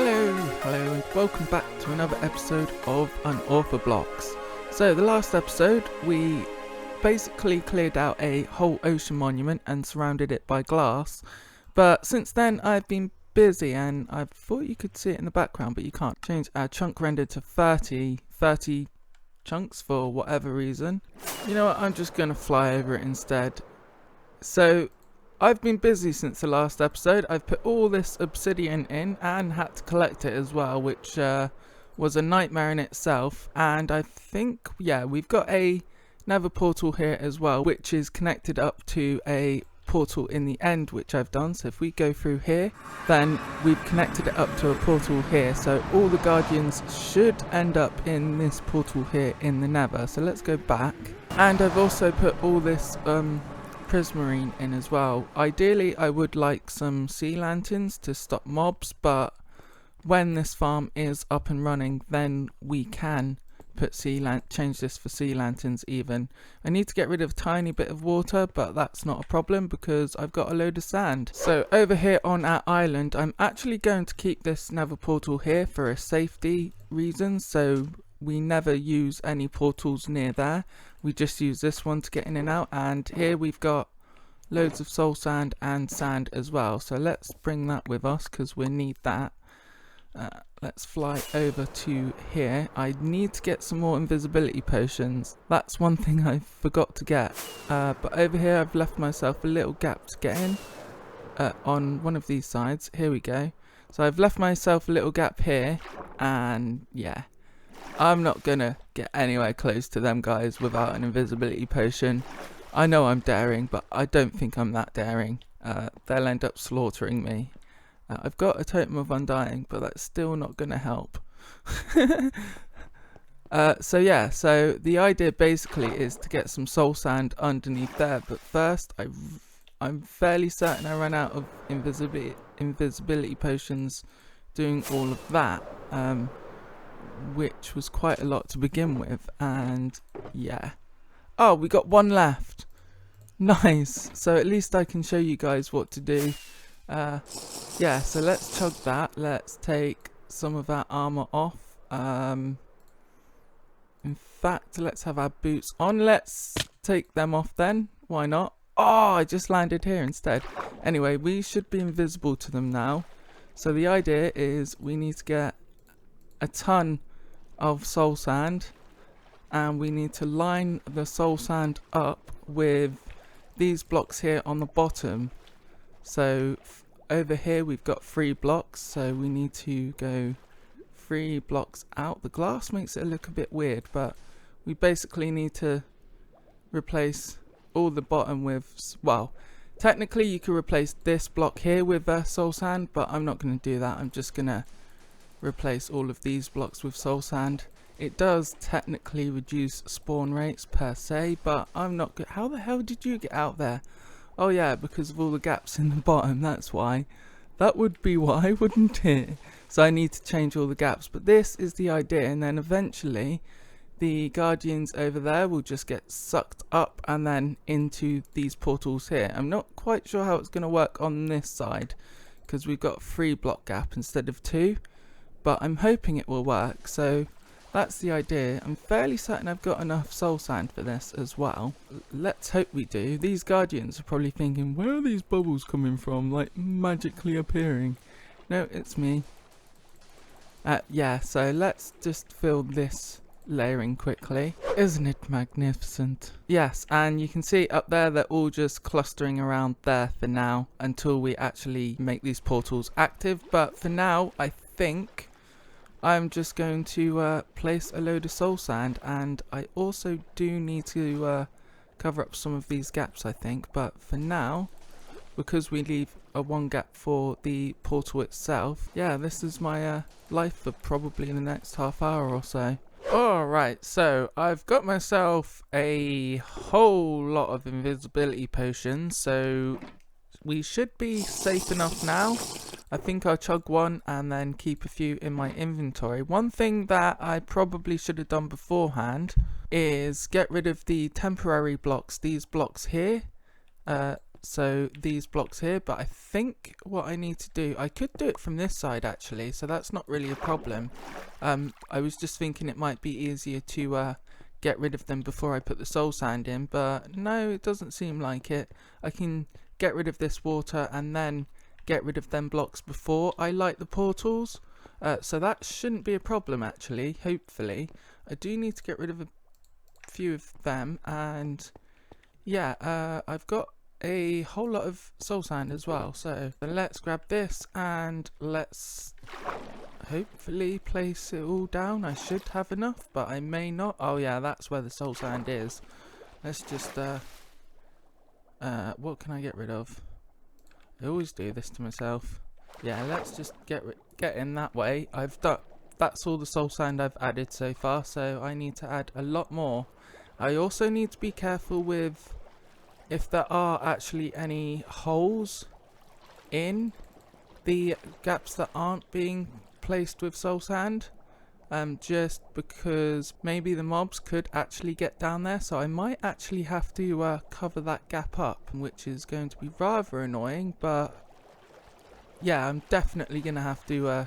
Hello and welcome back to another episode of UnorthoBlocks. So the last episode we basically cleared out a whole ocean monument and surrounded it by glass, but since then I've been busy and I thought you could see it in the background, but you can't. Change our chunk render to 30 chunks for whatever reason. You know what, I'm just gonna fly over it instead. So I've been busy since the last episode. I've put all this obsidian in and had to collect it as well, which was a nightmare in itself. And I think, yeah, we've got a nether portal here as well, which is connected up to a portal in the end, which I've done. So if we go through here, then we've connected it up to a portal here. So all the guardians should end up in this portal here in the nether. So let's go back. And I've also put all this prismarine in as well. Ideally I would like some sea lanterns to stop mobs, but when this farm is up and running then we can put change this for sea lanterns even. I need to get rid of a tiny bit of water, but that's not a problem because I've got a load of sand. So over here on our island I'm actually going to keep this nether portal here for a safety reason, so we never use any portals near there. We just use this one to get in and out, and here we've got loads of soul sand and sand as well. So let's bring that with us because we need that. Let's fly over to here. I need to get some more invisibility potions. That's one thing I forgot to get. But over here I've left myself a little gap to get in on one of these sides. Here we go. So I've left myself a little gap here, and yeah, I'm not gonna get anywhere close to them guys without an invisibility potion. I know I'm daring, but I don't think I'm that daring. They'll end up slaughtering me. I've got a totem of undying, but that's still not gonna help. So yeah, so the idea basically is to get some soul sand underneath there, but first I'm fairly certain I ran out of invisibility potions doing all of that. Which was quite a lot to begin with, and yeah. Oh, we got one left. Nice. So at least I can show you guys what to do. Yeah, so let's chug that. Let's take some of our armor off. In fact, let's have our boots on. Let's take them off then. Why not? Oh, I just landed here instead. Anyway, we should be invisible to them now. So the idea is we need to get a ton of soul sand, and we need to line the soul sand up with these blocks here on the bottom. So over here we've got 3 blocks, so we need to go 3 blocks out. The glass makes it look a bit weird, but we basically need to replace all the bottom with, well, technically you could replace this block here with soul sand, but I'm not going to do that. I'm just going to replace all of these blocks with soul sand. It does technically reduce spawn rates per se, but I'm not good. How the hell did you get out there? Oh yeah, because of all the gaps in the bottom, that's why. That would be why, wouldn't it? So I need to change all the gaps, but this is the idea, and then eventually the guardians over there will just get sucked up and then into these portals here. I'm not quite sure how it's going to work on this side because we've got a 3 block gap instead of 2. But I'm hoping it will work, so that's the idea. I'm fairly certain I've got enough soul sand for this as well. Let's hope we do. These guardians are probably thinking, where are these bubbles coming from, like magically appearing? No, it's me. Yeah, so let's just fill this layering quickly. Isn't it magnificent? Yes, and you can see up there they're all just clustering around there for now until we actually make these portals active. But for now, I think I'm just going to place a load of soul sand, and I also do need to cover up some of these gaps, I think. But for now, because we leave a 1 gap for the portal itself, yeah, this is my life for probably the next half hour or so. Alright, so I've got myself a whole lot of invisibility potions, so we should be safe enough now. I think I'll chug 1 and then keep a few in my inventory. One thing that I probably should have done beforehand is get rid of the temporary blocks, these blocks here. So these blocks here, but I think what I need to do, I could do it from this side actually, so that's not really a problem. I was just thinking it might be easier to get rid of them before I put the soul sand in, but no, it doesn't seem like it. I can get rid of this water and then get rid of them blocks before I light the portals. So that shouldn't be a problem actually, hopefully. I do need to get rid of a few of them, and yeah, I've got a whole lot of soul sand as well, so let's grab this and let's hopefully place it all down. I should have enough, but I may not. Oh yeah, that's where the soul sand is. Let's just what can I get rid of? I always do this to myself. Yeah, let's just get in that way. That's all the soul sand I've added so far, so I need to add a lot more. I also need to be careful with if there are actually any holes in the gaps that aren't being placed with soul sand, just because maybe the mobs could actually get down there, so I might actually have to cover that gap up, which is going to be rather annoying, but yeah, I'm definitely going to have to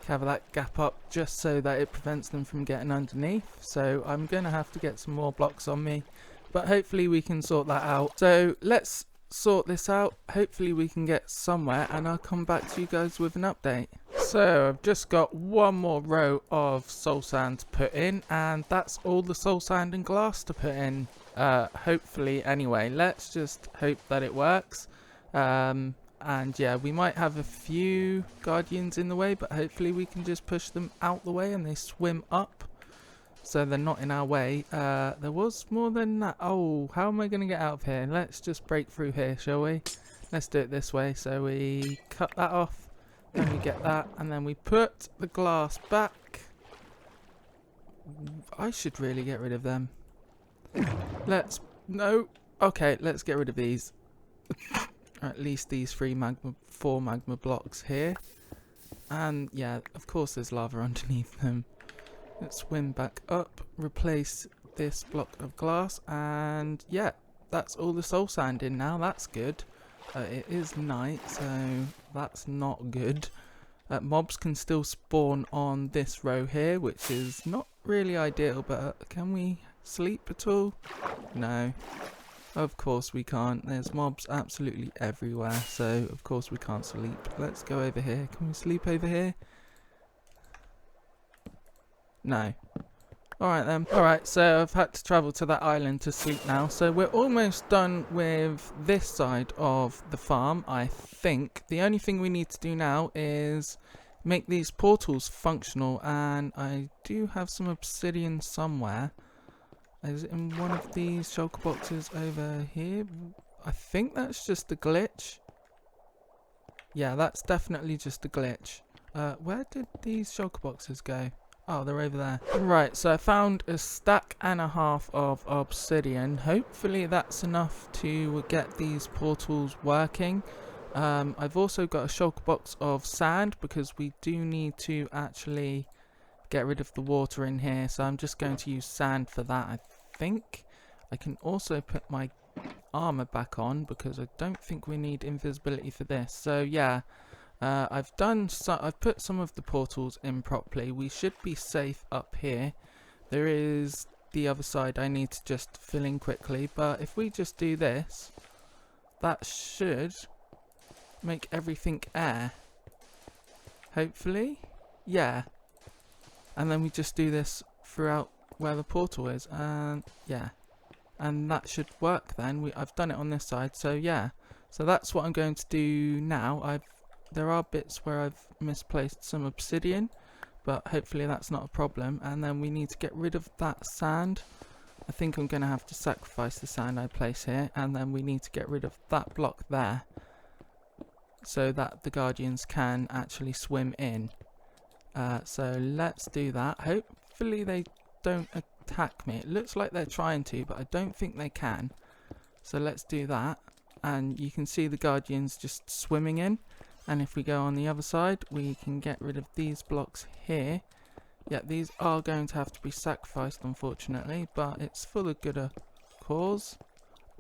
cover that gap up just so that it prevents them from getting underneath. So I'm going to have to get some more blocks on me, but hopefully we can sort that out. So let's sort this out. Hopefully we can get somewhere, and I'll come back to you guys with an update. So I've just got one more row of soul sand to put in, and that's all the soul sand and glass to put in, hopefully. Anyway, let's just hope that it works. And yeah, we might have a few guardians in the way, but hopefully we can just push them out the way and they swim up, so they're not in our way. There was more than that. Oh, how am I going to get out of here? Let's just break through here, shall we? Let's do it this way. So we cut that off, then we get that, and then we put the glass back. I should really get rid of them. Okay, let's get rid of these. At least these four magma blocks here. And yeah, of course there's lava underneath them. Let's swim back up, replace this block of glass, and yeah, that's all the soul sand in now. That's good. It is night, so that's not good. Mobs can still spawn on this row here, which is not really ideal, but can we sleep at all? No. Of course we can't. There's mobs absolutely everywhere, so of course we can't sleep. Let's go over here. Can we sleep over here? No. Alright then. Alright, so I've had to travel to that island to sleep now. So we're almost done with this side of the farm, I think. The only thing we need to do now is make these portals functional, and I do have some obsidian somewhere. Is it in one of these shulker boxes over here? I think that's just a glitch. Yeah, that's definitely just a glitch. Where did these shulker boxes go? Oh, they're over there. Right, so I found a stack and a half of obsidian. Hopefully that's enough to get these portals working. I've also got a shulker box of sand because we do need to actually get rid of the water in here, so I'm just going to use sand for that. I think I can also put my armor back on because I don't think we need invisibility for this. So yeah, I've put some of the portals in properly. We should be safe up here. There is the other side I need to just fill in quickly, but if we just do this, that should make everything air, hopefully. Yeah. And then we just do this throughout where the portal is, and yeah, and that should work then. I've done it on this side, so yeah. So that's what I'm going to do now. There are bits where I've misplaced some obsidian, but hopefully that's not a problem. And then we need to get rid of that sand. I think I'm going to have to sacrifice the sand I place here, and then we need to get rid of that block there so that the guardians can actually swim in. So let's do that. Hopefully they don't attack me. It looks like they're trying to, but I don't think they can. So let's do that. And you can see the guardians just swimming in. And if we go on the other side, we can get rid of these blocks here. Yeah, these are going to have to be sacrificed, unfortunately, but it's for the good cause.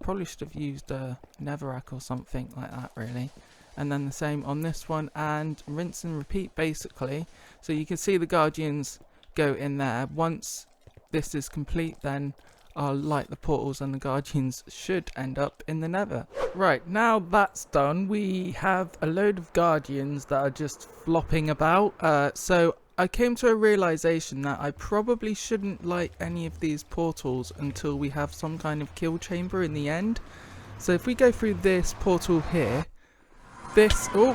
probably should have used a netherrack or something like that, really. And then the same on this one, and rinse and repeat, basically. So you can see the guardians go in there. Once this is complete, then I'll light the portals and the guardians should end up in the nether. Right, now that's done, we have a load of guardians that are just flopping about. So I came to a realization that I probably shouldn't light any of these portals until we have some kind of kill chamber in the end. So if we go through this portal here, this, oh,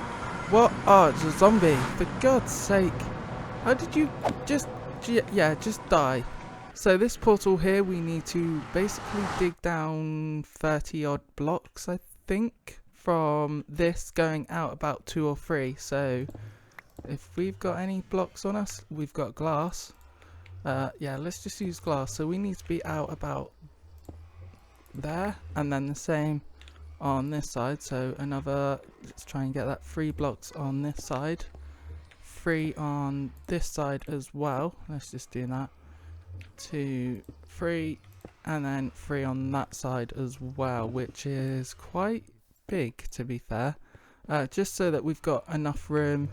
what? Oh, it's a zombie, for God's sake. How did you just die? So this portal here, we need to basically dig down 30 odd blocks, I think, from this going out about 2 or 3. So if we've got any blocks on us, we've got glass. Yeah, let's just use glass. So we need to be out about there, and then the same on this side. So another, let's try and get that 3 blocks on this side, 3 on this side as well. Let's just do that. 2, 3, and then 3 on that side as well, which is quite big, to be fair. Just so that we've got enough room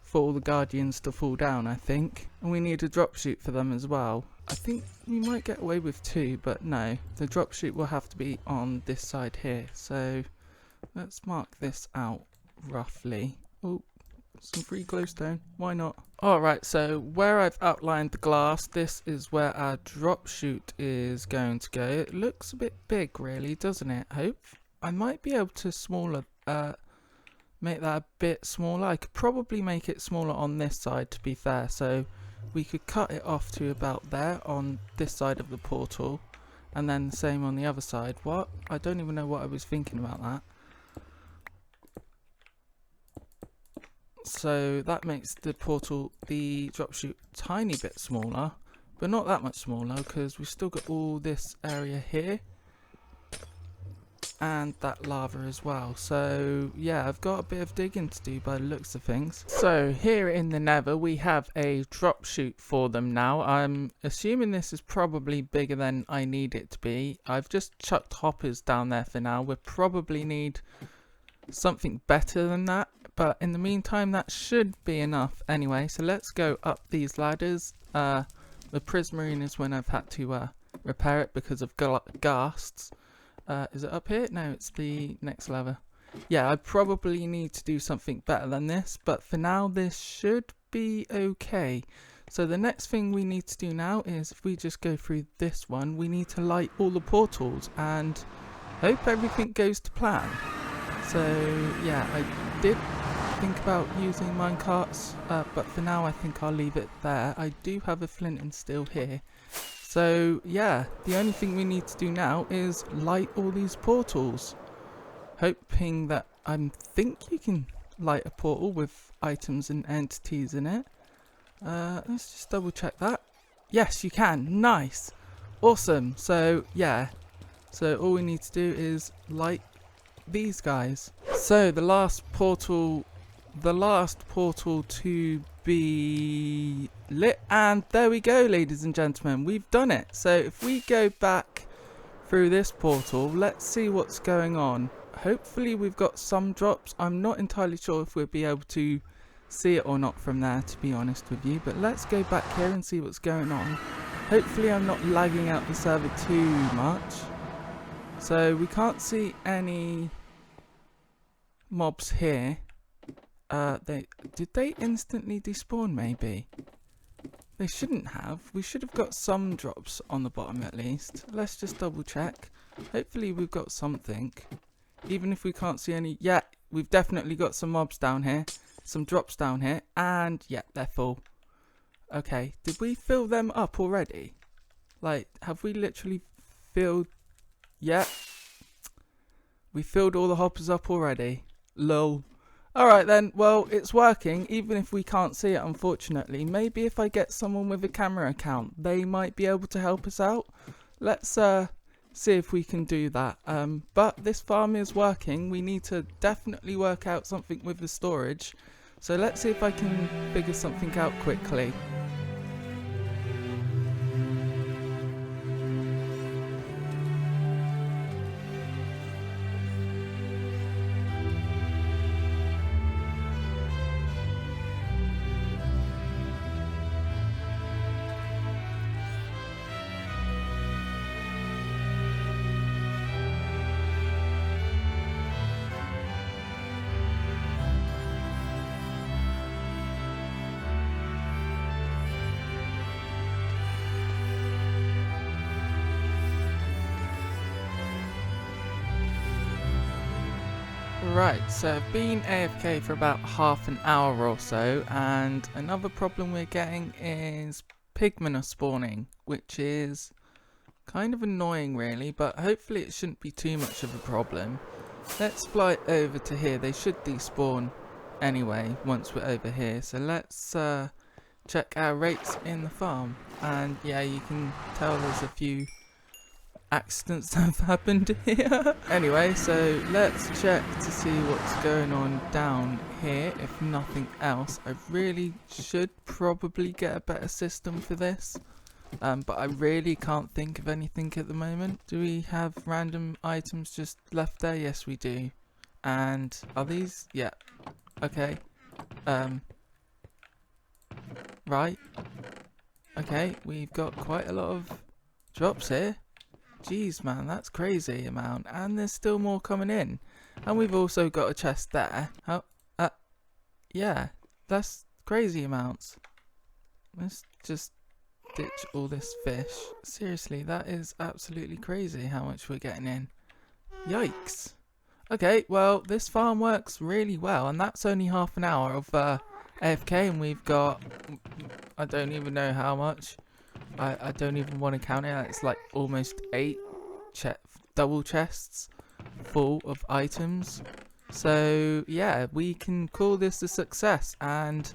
for all the guardians to fall down, I think. And we need a drop chute for them as well. I think we might get away with 2, but no, the drop chute will have to be on this side here. So let's mark this out roughly. Oh, some free glowstone, why not? Alright, so where I've outlined the glass, this is where our drop chute is going to go. It looks a bit big, really, doesn't it? I might be able to make that a bit smaller. I could probably make it smaller on this side, to be fair. So we could cut it off to about there on this side of the portal, and then the same on the other side. What? I don't even know what I was thinking about that. So that makes the portal, the drop chute, tiny bit smaller, but not that much smaller, because we've still got all this area here and that lava as well. So yeah, I've got a bit of digging to do by the looks of things. So here in the nether we have a drop chute for them now. I'm assuming this is probably bigger than I need it to be. I've just chucked hoppers down there for now. We'll probably need something better than that, but in the meantime that should be enough anyway. So let's go up these ladders. The prismarine is when I've had to repair it because of ghasts. Is it up here? No, it's the next lever. Yeah, I probably need to do something better than this, but for now this should be okay. So the next thing we need to do now is, if we just go through this one, we need to light all the portals and hope everything goes to plan. So yeah, I did think about using minecarts, but for now I think I'll leave it there. I do have a flint and steel here. So yeah, the only thing we need to do now is light all these portals. Hoping that, I think you can light a portal with items and entities in it. Let's just double check that. Yes, you can. Nice. Awesome. So yeah, so all we need to do is light these guys. So the last portal to be lit, and there we go, ladies and gentlemen, we've done it. So if we go back through this portal, let's see what's going on. Hopefully we've got some drops. I'm not entirely sure if we'll be able to see it or not from there, to be honest with you, but let's go back here and see what's going on. Hopefully I'm not lagging out the server too much. So we can't see any mobs here. Did they instantly despawn? Maybe they shouldn't have. We should have got some drops on the bottom at least. Let's just double check. Hopefully we've got something, even if we can't see any. Yeah, we've definitely got some mobs down here, some drops down here, and yeah, they're full. Okay, did we fill them up already? Like, have we literally filled? Yeah, we filled all the hoppers up already. Lol. Alright then, well, it's working, even if we can't see it, unfortunately. Maybe if I get someone with a camera account, they might be able to help us out. Let's see if we can do that. But this farm is working. We need to definitely work out something with the storage. So let's see if I can figure something out quickly. Right, so I've been AFK for about half an hour or so, and another problem we're getting is pigmen are spawning, which is kind of annoying really, but hopefully it shouldn't be too much of a problem. Let's fly over to here. They should despawn anyway once we're over here, so let's check our rates in the farm. And yeah, you can tell there's a few accidents that have happened here. Anyway, so let's check to see what's going on down here. If nothing else, I really should probably get a better system for this, but I really can't think of anything at the moment. Do we have random items just left there? Yes, we do. And are these? Yeah. Okay. Right. Okay, we've got quite a lot of drops here. Jeez, man, that's crazy amount, and there's still more coming in. And we've also got a chest there. Oh, yeah, that's crazy amounts. Let's just ditch all this fish. Seriously, that is absolutely crazy how much we're getting in. Yikes. Okay, well, this farm works really well, and that's only half an hour of AFK, and we've got, I don't even know how much. I don't even want to count it. It's like almost 8 double chests full of items. So yeah, we can call this a success, and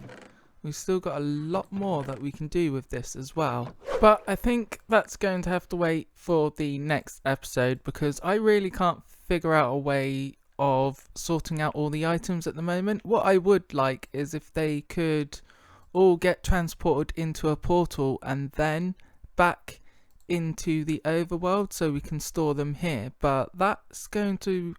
we've still got a lot more that we can do with this as well. But I think that's going to have to wait for the next episode, because I really can't figure out a way of sorting out all the items at the moment. What I would like is if they could all get transported into a portal and then back into the overworld so we can store them here, but that's going to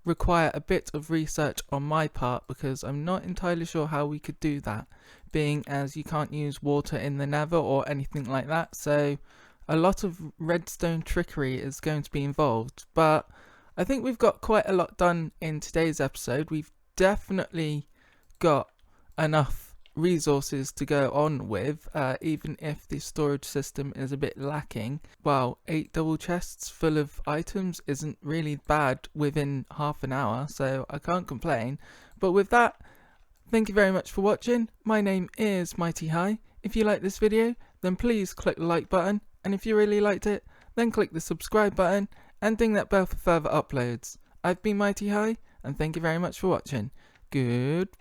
require a bit of research on my part, because I'm not entirely sure how we could do that, being as you can't use water in the nether or anything like that, so a lot of redstone trickery is going to be involved. But I think we've got quite a lot done in today's episode. We've definitely got enough resources to go on with, even if the storage system is a bit lacking. Well, 8 double chests full of items isn't really bad within half an hour, so I can't complain. But with that, thank you very much for watching. My name is MightyHigh. If you like this video, then please click the like button, and if you really liked it, then click the subscribe button and ding that bell for further uploads. I've been MightyHigh, and thank you very much for watching. Goodbye.